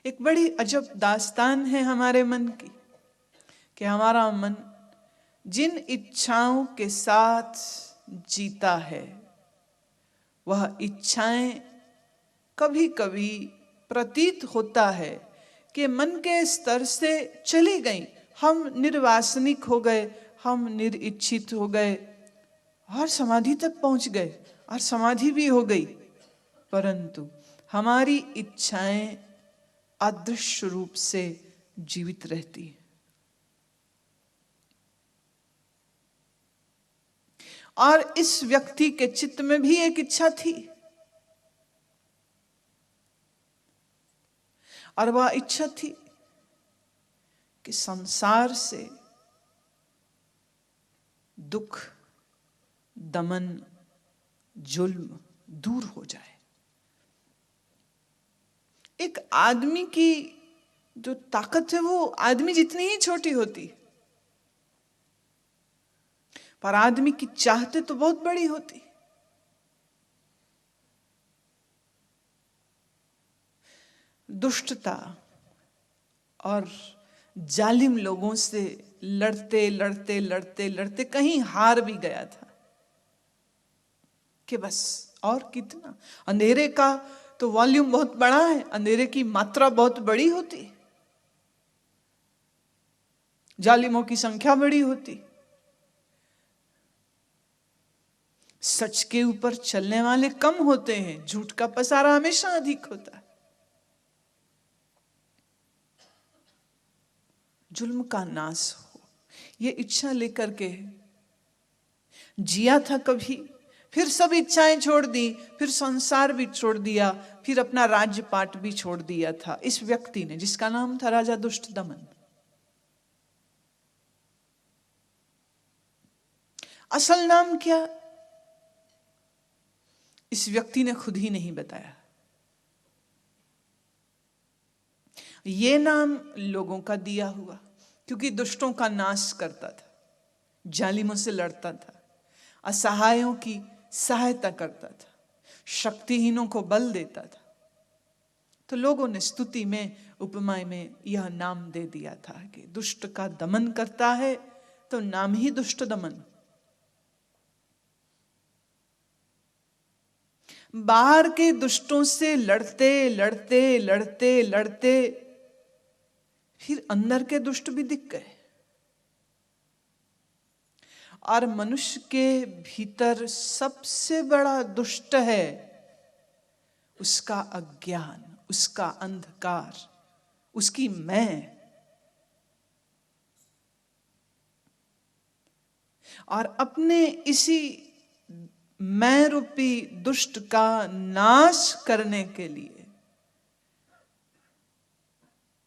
एक बड़ी अजब दास्तान है हमारे मन की कि हमारा मन जिन इच्छाओं के साथ जीता है वह इच्छाएं कभी कभी प्रतीत होता है कि मन के स्तर से चली गई, हम निर्वासनिक हो गए, हम निरिच्छित हो गए और समाधि तक पहुंच गए और समाधि भी हो गई, परंतु हमारी इच्छाएं अदृश्य रूप से जीवित रहती हैं। और इस व्यक्ति के चित्त में भी एक इच्छा थी और वह इच्छा थी कि संसार से दुख, दमन, जुल्म दूर हो जाए। एक आदमी की जो ताकत है वो आदमी जितनी ही छोटी होती, पर आदमी की चाहते तो बहुत बड़ी होती। दुष्टता और जालिम लोगों से लड़ते लड़ते लड़ते लड़ते कहीं हार भी गया था कि बस और कितना। अंधेरे का तो वॉल्यूम बहुत बड़ा है, अंधेरे की मात्रा बहुत बड़ी होती, जालिमों की संख्या बड़ी होती, सच के ऊपर चलने वाले कम होते हैं, झूठ का पसारा हमेशा अधिक होता है। जुल्म का नाश हो, ये इच्छा लेकर के जिया था कभी, फिर सब इच्छाएं छोड़ दी, फिर संसार भी छोड़ दिया, फिर अपना राज्यपाट भी छोड़ दिया था इस व्यक्ति ने, जिसका नाम था राजा दुष्ट दमन। असल नाम क्या इस व्यक्ति ने खुद ही नहीं बताया। ये नाम लोगों का दिया हुआ, क्योंकि दुष्टों का नाश करता था, जालिमों से लड़ता था, असहायों की सहायता करता था, शक्तिहीनों को बल देता था, तो लोगों ने स्तुति में, उपमाय में यह नाम दे दिया था कि दुष्ट का दमन करता है, तो नाम ही दुष्ट दमन। बाहर के दुष्टों से लड़ते लड़ते लड़ते लड़ते फिर अंदर के दुष्ट भी दिख गए, और मनुष्य के भीतर सबसे बड़ा दुष्ट है उसका अज्ञान, उसका अंधकार, उसकी मैं। और अपने इसी मैं रूपी दुष्ट का नाश करने के लिए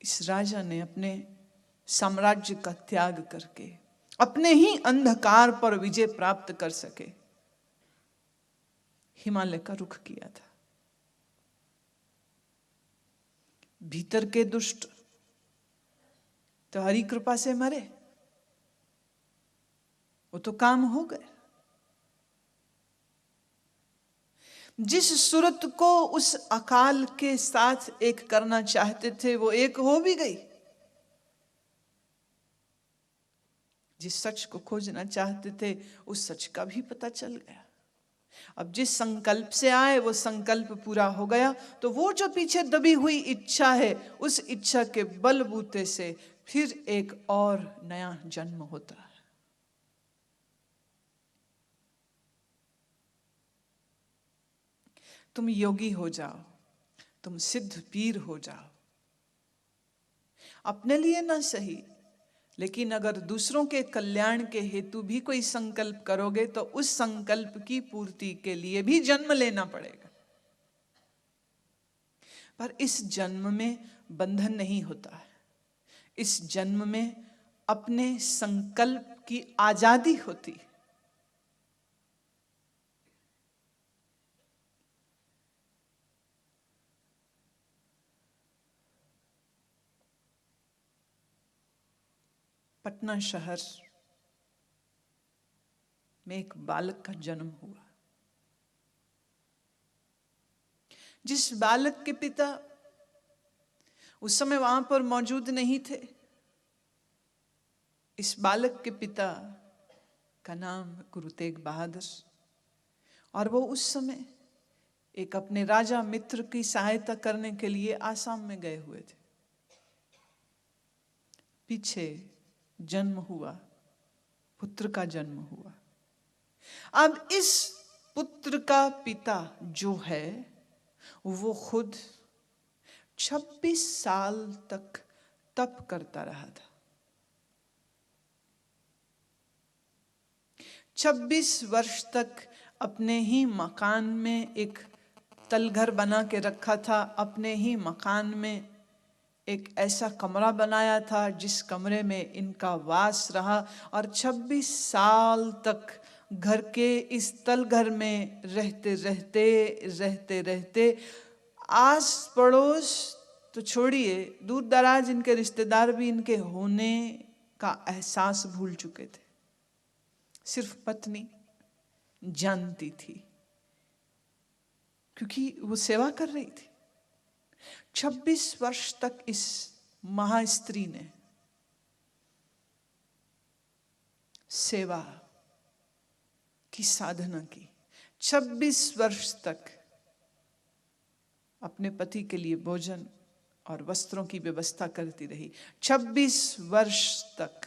इस राजा ने अपने साम्राज्य का त्याग करके अपने ही अंधकार पर विजय प्राप्त कर सके हिमालय का रुख किया था। भीतर के दुष्ट तो हरि कृपा से मरे, वो तो काम हो गए। जिस सूरत को उस अकाल के साथ एक करना चाहते थे वो एक हो भी गई, जिस सच को खोजना चाहते थे उस सच का भी पता चल गया। अब जिस संकल्प से आए वो संकल्प पूरा हो गया, तो वो जो पीछे दबी हुई इच्छा है उस इच्छा के बलबूते से फिर एक और नया जन्म होता है। तुम योगी हो जाओ, तुम सिद्ध पीर हो जाओ, अपने लिए ना सही, लेकिन अगर दूसरों के कल्याण के हेतु भी कोई संकल्प करोगे तो उस संकल्प की पूर्ति के लिए भी जन्म लेना पड़ेगा। पर इस जन्म में बंधन नहीं होता है, इस जन्म में अपने संकल्प की आजादी होती है। पटना शहर में एक बालक का जन्म हुआ, जिस बालक के पिता उस समय वहां पर मौजूद नहीं थे। इस बालक के पिता का नाम गुरु तेग बहादुर, और वो उस समय एक अपने राजा मित्र की सहायता करने के लिए आसाम में गए हुए थे। पीछे जन्म हुआ, पुत्र का जन्म हुआ। अब इस पुत्र का पिता जो है वो खुद 26 साल तक तप करता रहा था। 26 वर्ष तक अपने ही मकान में एक तलघर बना के रखा था। अपने ही मकान में एक ऐसा कमरा बनाया था जिस कमरे में इनका वास रहा, और 26 साल तक घर के इस तलघर में रहते रहते रहते रहते आस पड़ोस तो छोड़िए, दूर दराज इनके रिश्तेदार भी इनके होने का एहसास भूल चुके थे। सिर्फ पत्नी जानती थी, क्योंकि वो सेवा कर रही थी। 26 वर्ष तक इस महास्त्री ने सेवा की साधना की। 26 वर्ष तक अपने पति के लिए भोजन और वस्त्रों की व्यवस्था करती रही। 26 वर्ष तक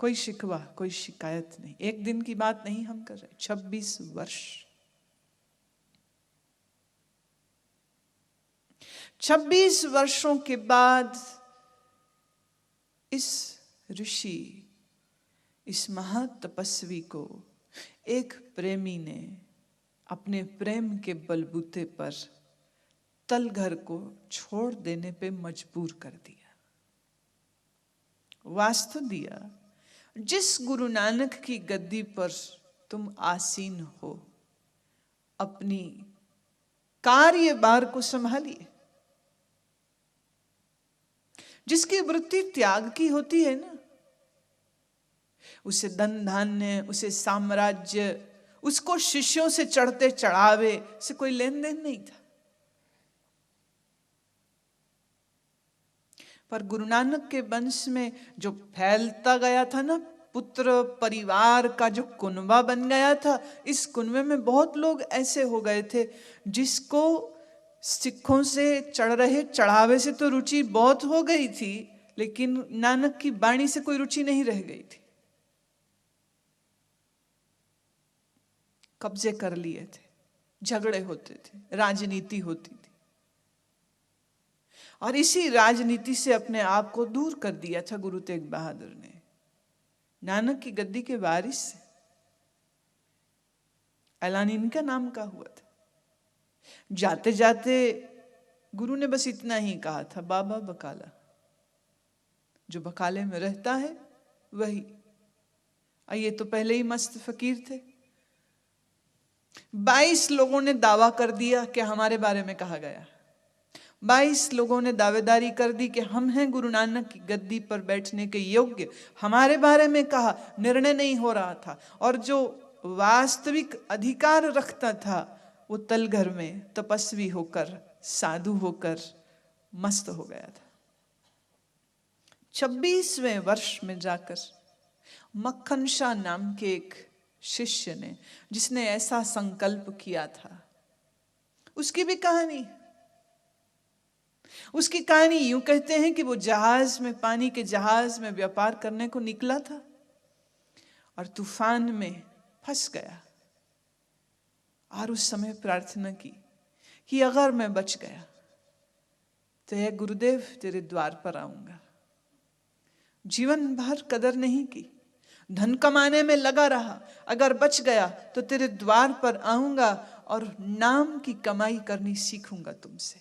कोई शिकवा, कोई शिकायत नहीं। एक दिन की बात नहीं हम कर रहे, 26 वर्ष। 26 वर्षों के बाद इस ऋषि, इस महातपस्वी को एक प्रेमी ने अपने प्रेम के बलबूते पर तलघर को छोड़ देने पे मजबूर कर दिया। वास्तव दिया, जिस गुरु नानक की गद्दी पर तुम आसीन हो, अपनी कार्यभार को संभालिए। जिसकी वृत्ति त्याग की होती है ना, उसे धन धान्य, उसे साम्राज्य, उसको शिष्यों से चढ़ते चढ़ावे से कोई लेन देन नहीं था। पर गुरु नानक के वंश में जो फैलता गया था ना, पुत्र परिवार का जो कुनबा बन गया था, इस कुनबे में बहुत लोग ऐसे हो गए थे जिसको सिखों से चढ़ रहे चढ़ावे से तो रुचि बहुत हो गई थी, लेकिन नानक की वाणी से कोई रुचि नहीं रह गई थी। कब्जे कर लिए थे, झगड़े होते थे, राजनीति होती थी, और इसी राजनीति से अपने आप को दूर कर दिया था गुरु तेग बहादुर ने। नानक की गद्दी के वारिस से ऐलान इनका नाम का हुआ था। जाते जाते गुरु ने बस इतना ही कहा था, बाबा बकाला, जो बकाले में रहता है वही। ये तो पहले ही मस्त फकीर थे। 22 लोगों ने दावा कर दिया कि हमारे बारे में कहा गया। 22 लोगों ने दावेदारी कर दी कि हम हैं गुरु नानक की गद्दी पर बैठने के योग्य। हमारे बारे में कहा, निर्णय नहीं हो रहा था, और जो वास्तविक अधिकार रखता था वो तलघर में तपस्वी होकर, साधु होकर मस्त हो गया था। 26वें वर्ष में जाकर मक्खन शाह नाम के एक शिष्य ने, जिसने ऐसा संकल्प किया था, उसकी भी कहानी, उसकी कहानी यूं कहते हैं कि वो जहाज में, पानी के जहाज में व्यापार करने को निकला था और तूफान में फंस गया, और उस समय प्रार्थना की कि अगर मैं बच गया तो ये गुरुदेव तेरे द्वार पर आऊंगा। जीवन भर कदर नहीं की, धन कमाने में लगा रहा, अगर बच गया तो तेरे द्वार पर आऊंगा और नाम की कमाई करनी सीखूंगा तुमसे।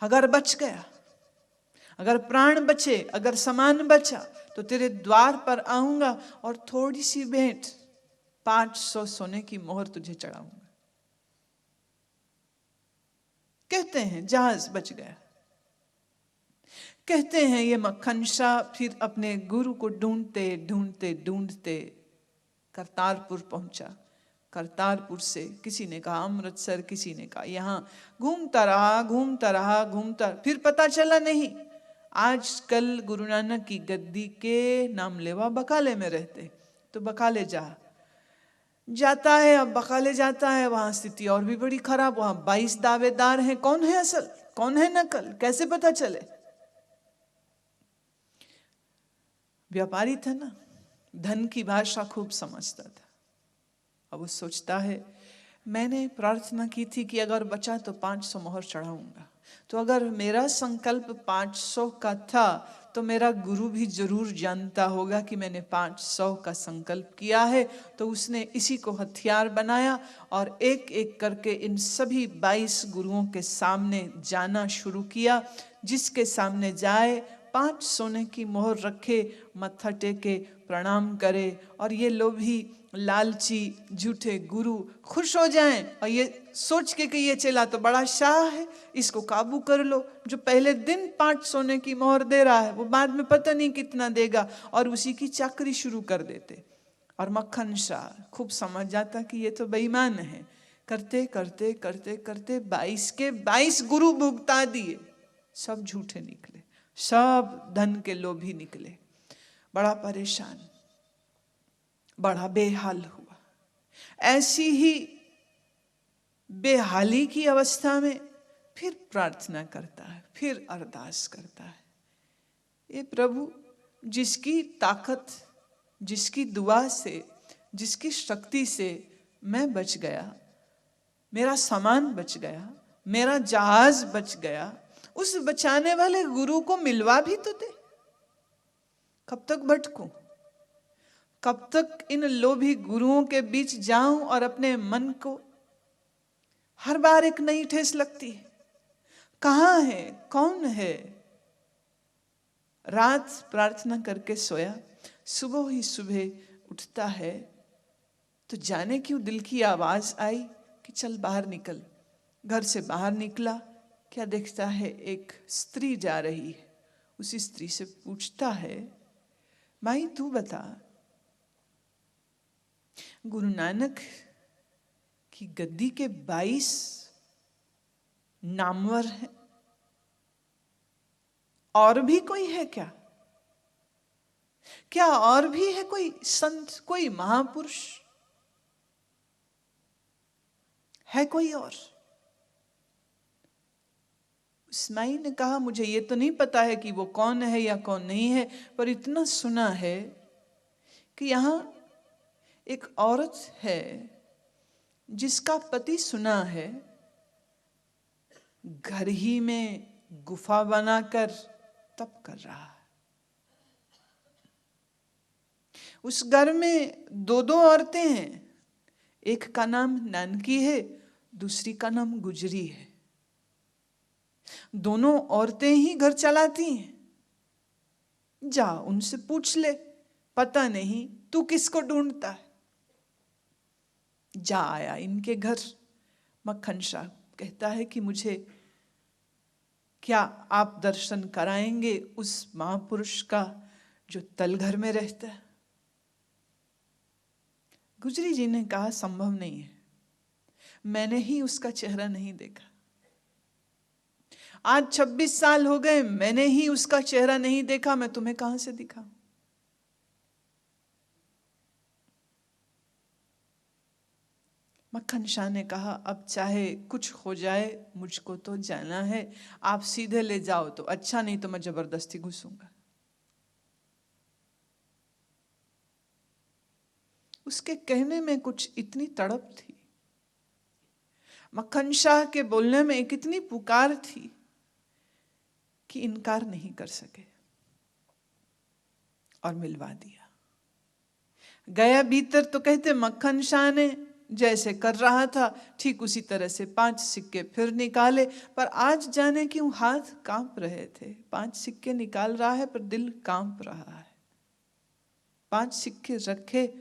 अगर बच गया, अगर प्राण बचे, अगर सामान बचा तो तेरे द्वार पर आऊंगा और थोड़ी सी भेंट, 500 सोने की मोहर तुझे चढ़ाऊंगा। कहते हैं जहाज बच गया। कहते हैं ये मक्खन शाह फिर अपने गुरु को ढूंढते ढूंढते ढूंढते करतारपुर पहुंचा। करतारपुर से, किसी ने कहा अमृतसर, किसी ने कहा यहाँ, घूमता रहा, फिर पता चला नहीं। आजकल गुरु नानक की गद्दी के नामलेवा बकाले में रहते, तो बकाले जाता है। अब बकाले जाता है, वहां स्थिति और भी बड़ी खराब, वहां 22 दावेदार हैं, कौन है असल कौन है नकल, कैसे पता चले। व्यापारी था ना, धन की भाषा खूब समझता था। अब वो सोचता है मैंने प्रार्थना की थी कि अगर बचा तो 500 मोहर चढ़ाऊंगा, तो अगर मेरा संकल्प 500 का था तो मेरा गुरु भी जरूर जानता होगा कि मैंने 500 का संकल्प किया है। तो उसने इसी को हथियार बनाया और एक एक करके इन सभी 22 गुरुओं के सामने जाना शुरू किया। जिसके सामने जाए 5 सोने की मोहर रखे, मत्था टेके, प्रणाम करे, और ये लोभी लालची झूठे गुरु खुश हो जाएं और ये सोच के कि ये चेला तो बड़ा शाह है, इसको काबू कर लो। जो पहले दिन 5 सोने की मोहर दे रहा है वो बाद में पता नहीं कितना देगा, और उसी की चाकरी शुरू कर देते। और मक्खन शाह खूब समझ जाता कि ये तो बेईमान है। करते करते करते करते 22 के 22 गुरु भुगता दिए। सब झूठे निकले, सब धन के लोभी निकले। बड़ा परेशान, बड़ा बेहाल हुआ। ऐसी ही बेहाली की अवस्था में फिर प्रार्थना करता है, फिर अरदास करता है, ये प्रभु, जिसकी ताकत, जिसकी दुआ से, जिसकी शक्ति से मैं बच गया, मेरा सामान बच गया, मेरा जहाज बच गया, उस बचाने वाले गुरु को मिलवा भी तो दे। कब तक भटकूं, कब तक इन लोभी गुरुओं के बीच जाऊं और अपने मन को हर बार एक नई ठेस लगती है, कहां है, कौन है। रात प्रार्थना करके सोया, सुबह ही सुबह उठता है तो जाने क्यों दिल की आवाज आई कि चल बाहर निकल। घर से बाहर निकला, क्या देखता है एक स्त्री जा रही है। उसी स्त्री से पूछता है, माई तू बता, गुरु नानक की गद्दी के 22 नामवर हैं, और भी कोई है क्या? क्या और भी है कोई संत, कोई महापुरुष है कोई और? उस माई ने कहा, मुझे ये तो नहीं पता है कि वो कौन है या कौन नहीं है, पर इतना सुना है कि यहां एक औरत है जिसका पति सुना है घर ही में गुफा बनाकर तप कर रहा है। उस घर में 2 औरतें हैं, एक का नाम नानकी है, दूसरी का नाम गुजरी है। दोनों औरतें ही घर चलाती हैं। जा उनसे पूछ ले, पता नहीं तू किसको ढूंढता है। जा आया इनके घर। मक्खन शाह कहता है कि मुझे क्या आप दर्शन कराएंगे उस महापुरुष का जो तलघर में रहता है। गुजरी जी ने कहा, संभव नहीं है, मैंने ही उसका चेहरा नहीं देखा। आज 26 साल हो गए, मैंने ही उसका चेहरा नहीं देखा, मैं तुम्हें कहां से दिखाऊं। मक्खन शाह ने कहा, अब चाहे कुछ हो जाए, मुझको तो जाना है, आप सीधे ले जाओ तो अच्छा, नहीं तो मैं जबरदस्ती घुसूंगा। उसके कहने में कुछ इतनी तड़प थी, मक्खन शाह के बोलने में एक इतनी पुकार थी कि इनकार नहीं कर सके और मिलवा दिया। गया भीतर तो कहते मक्खन शाह ने जैसे कर रहा था ठीक उसी तरह से 5 सिक्के फिर निकाले, पर आज जाने क्यों हाथ कांप रहे थे। 5 सिक्के निकाल रहा है पर दिल कांप रहा है। 5 सिक्के रखे,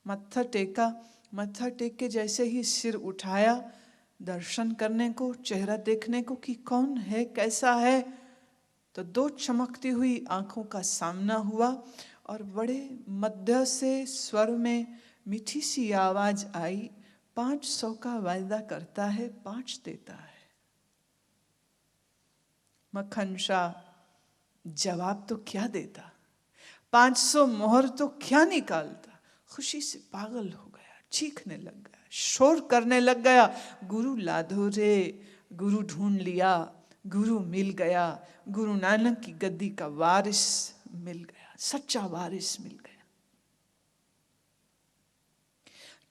मत्था टेका, मत्था टेक के जैसे ही सिर उठाया दर्शन करने को, चेहरा देखने को कि कौन है, कैसा है, तो 2 चमकती हुई आंखों का सामना हुआ और बड़े मध्य से स्वर में मीठी सी आवाज आई, 500 का वायदा करता है, 5 देता है। मक्खन शाह जवाब तो क्या देता, 500 मोहर तो क्या निकालता। खुशी से पागल हो गया, चीखने लग गया, शोर करने लग गया, गुरु लाधो रे, गुरु ढूंढ लिया, गुरु मिल गया, गुरु नानक की गद्दी का वारिस मिल गया, सच्चा वारिस मिल गया।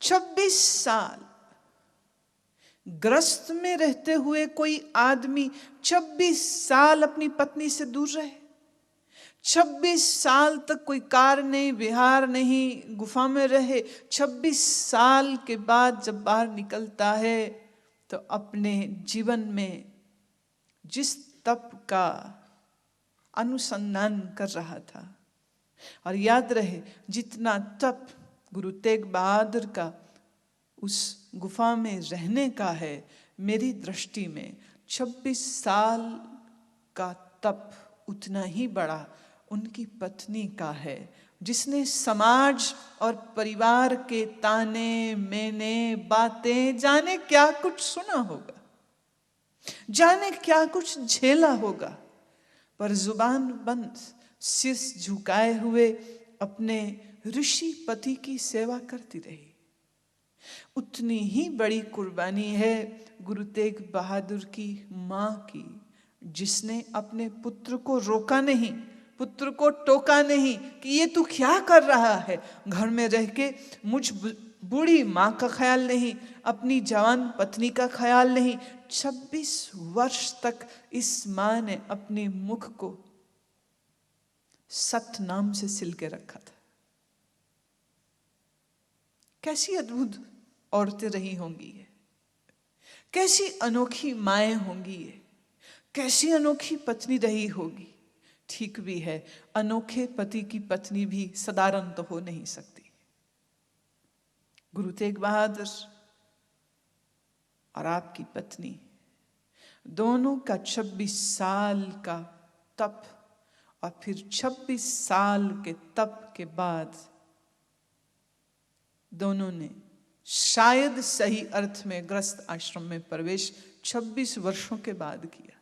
26 साल ग्रस्त में रहते हुए कोई आदमी 26 साल अपनी पत्नी से दूर रहे, 26 साल तक कोई कार नहीं, विहार नहीं, गुफा में रहे। 26 साल के बाद जब बाहर निकलता है तो अपने जीवन में जिस तप का अनुसंधान कर रहा था, और याद रहे जितना तप गुरु तेग बहादुर का उस गुफा में रहने का है, मेरी दृष्टि में 26 साल का तप उतना ही बड़ा उनकी पत्नी का है, जिसने समाज और परिवार के ताने मेने बातें जाने क्या कुछ सुना होगा, जाने क्या कुछ झेला होगा, पर जुबान बंद शीश झुकाए हुए अपने ऋषि पति की सेवा करती रही। उतनी ही बड़ी कुर्बानी है गुरु तेग बहादुर की मां की, जिसने अपने पुत्र को रोका नहीं, पुत्र को टोका नहीं कि ये तू क्या कर रहा है, घर में रह के मुझ बूढ़ी मां का ख्याल नहीं, अपनी जवान पत्नी का ख्याल नहीं। 26 वर्ष तक इस मां ने अपने मुख को सतनाम से सिल के रखा था। कैसी अद्भुत औरतें रही होंगी ये, कैसी अनोखी माएं होंगी ये, कैसी अनोखी पत्नी रही होगी। ठीक भी है, अनोखे पति की पत्नी भी साधारण तो हो नहीं सकती। गुरु तेग बहादुर और आपकी पत्नी दोनों का 26 साल का तप, और फिर 26 साल के तप के बाद दोनों ने शायद सही अर्थ में गृहस्थ आश्रम में प्रवेश 26 वर्षों के बाद किया।